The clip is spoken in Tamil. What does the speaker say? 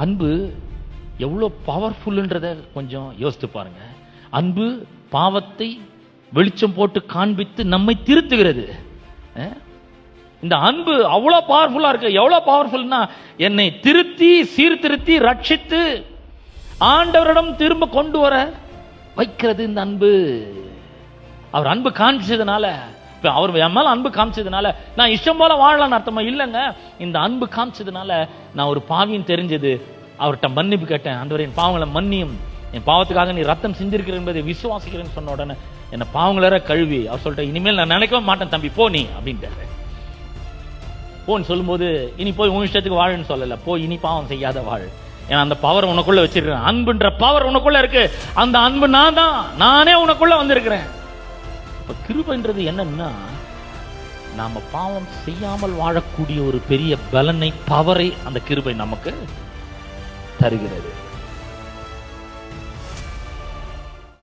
அன்பு எவ்வளோ பவர்ஃபுல்ன்றத கொஞ்சம் யோசித்து பாருங்க. அன்பு பாவத்தை வெளிச்சம் போட்டு காண்பித்து நம்மை திருத்துகிறது. இந்த அன்பு அவ்வளோ பவர்ஃபுல்லா இருக்கு. எவ்வளவு பவர்ஃபுல்னா, என்னை திருத்தி சீர்திருத்தி ரட்சித்து ஆண்டவரிடம் திரும்ப கொண்டு வர வைக்கிறது இந்த அன்பு. அவர் அன்பு காமிச்சதுனால, அவர் என் மேல அன்பு காமிச்சதுனால நான் இஷ்டம் போல வாழலாம்னு அர்த்தமா இல்லைங்க. இந்த அன்பு காமிச்சதுனால நான் ஒரு பாவியும் தெரிஞ்சது, அவர்கிட்ட மன்னிப்பு கேட்டேன். ஆண்டவரே, என் பாவங்களை மன்னியும், என் பாவத்துக்காக நீ ரத்தம் சிந்திருக்கிற என்பதை விசுவாசிக்கிறேன்னு சொன்ன உடனே என்ன பாவங்கள கழுவி அவர் சொல்லிட்ட, இனிமேல் நான் நினைக்கவே மாட்டேன் தம்பி, போ நீ அப்படின்ட்டு. போன்னு சொல்லும்போது இனி போய் உன் இஷ்டத்துக்கு வாழுன்னு சொல்லல, போ இனி பாவம் செய்யாத வாழ். ஏன்னா அந்த பவர் உனக்குள்ள வச்சிருக்கேன். அன்புன்ற பவர் உனக்குள்ள இருக்கு. அந்த அன்பு நான் தான், நானே உனக்குள்ள வந்திருக்கிறேன். இப்ப கிருபைன்றது என்னன்னா, நாம பாவம் செய்யாமல் வாழக்கூடிய ஒரு பெரிய பலனை, பவரை அந்த கிருபை நமக்கு தருகிறது.